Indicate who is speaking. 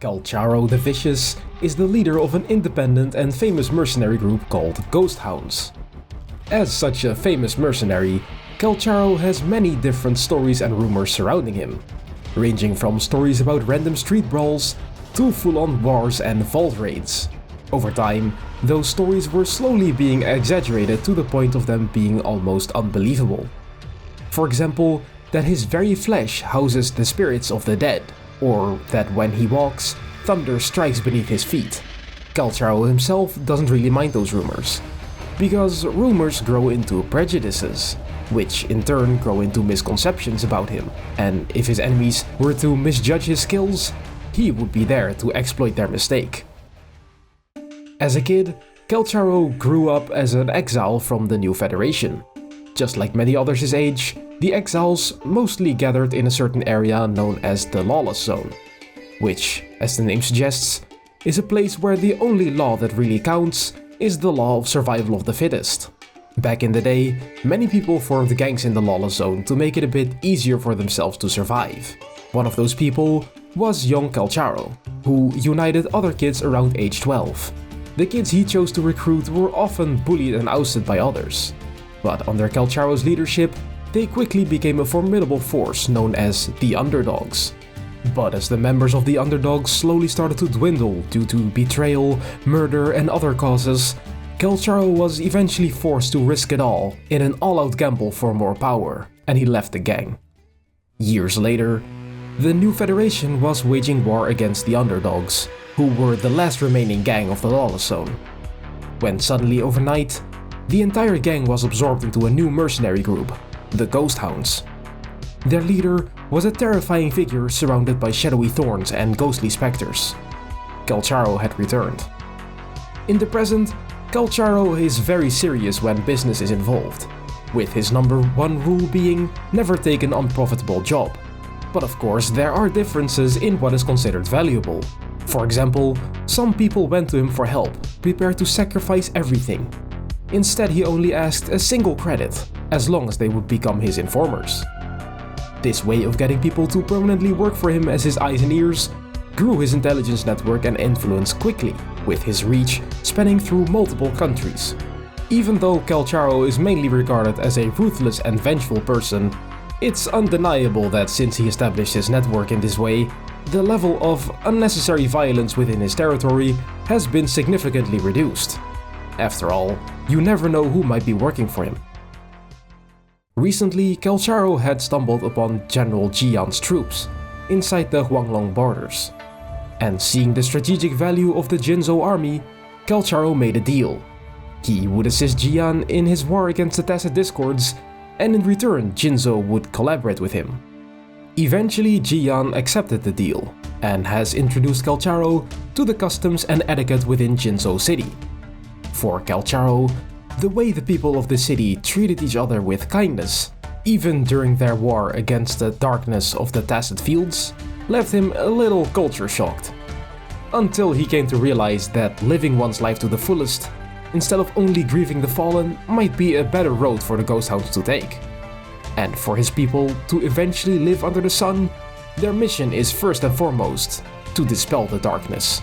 Speaker 1: Calcharo the Vicious is the leader of an independent and famous mercenary group called Ghost Hounds. As such a famous mercenary, Calcharo has many different stories and rumors surrounding him, ranging from stories about random street brawls to full-on wars and vault raids. Over time, those stories were slowly being exaggerated to the point of them being almost unbelievable. For example, that his very flesh houses the spirits of the dead, or that when he walks, thunder strikes beneath his feet. Calcharo himself doesn't really mind those rumors, because rumors grow into prejudices, which in turn grow into misconceptions about him, and if his enemies were to misjudge his skills, he would be there to exploit their mistake. As a kid, Calcharo grew up as an exile from the New Federation. Just like many others his age, the exiles mostly gathered in a certain area known as the Lawless Zone, which, as the name suggests, is a place where the only law that really counts is the law of survival of the fittest. Back in the day, many people formed gangs in the Lawless Zone to make it a bit easier for themselves to survive. One of those people was young Calcharo, who united other kids around age 12. The kids he chose to recruit were often bullied and ousted by others, but under Calcharo's leadership, they quickly became a formidable force known as the Underdogs. But as the members of the Underdogs slowly started to dwindle due to betrayal, murder and other causes, Calcharo was eventually forced to risk it all in an all-out gamble for more power, and he left the gang. Years later, the New Federation was waging war against the Underdogs, who were the last remaining gang of the Lawless Zone. When suddenly overnight, the entire gang was absorbed into a new mercenary group, the Ghost Hounds. Their leader was a terrifying figure surrounded by shadowy thorns and ghostly specters. Calcharo had returned. In the present, Calcharo is very serious when business is involved, with his number one rule being never take an unprofitable job. But of course, there are differences in what is considered valuable. For example, some people went to him for help, prepared to sacrifice everything. Instead, he only asked a single credit, as long as they would become his informers. This way of getting people to permanently work for him as his eyes and ears grew his intelligence network and influence quickly, with his reach spanning through multiple countries. Even though Calcharo is mainly regarded as a ruthless and vengeful person, it's undeniable that since he established his network in this way, the level of unnecessary violence within his territory has been significantly reduced. After all, you never know who might be working for him. Recently, Calcharo had stumbled upon General Jian's troops inside the Huanglong borders, and seeing the strategic value of the Jinzhou army, Calcharo made a deal. He would assist Jian in his war against the Tacet Discords, and in return Jinzhou would collaborate with him. Eventually Jian accepted the deal, and has introduced Calcharo to the customs and etiquette within Jinzhou City. For Calcharo, the way the people of the city treated each other with kindness, even during their war against the darkness of the Tacet Fields, left him a little culture shocked. Until he came to realize that living one's life to the fullest, instead of only grieving the fallen, might be a better road for the Ghost Hounds to take. And for his people to eventually live under the sun, their mission is first and foremost to dispel the darkness.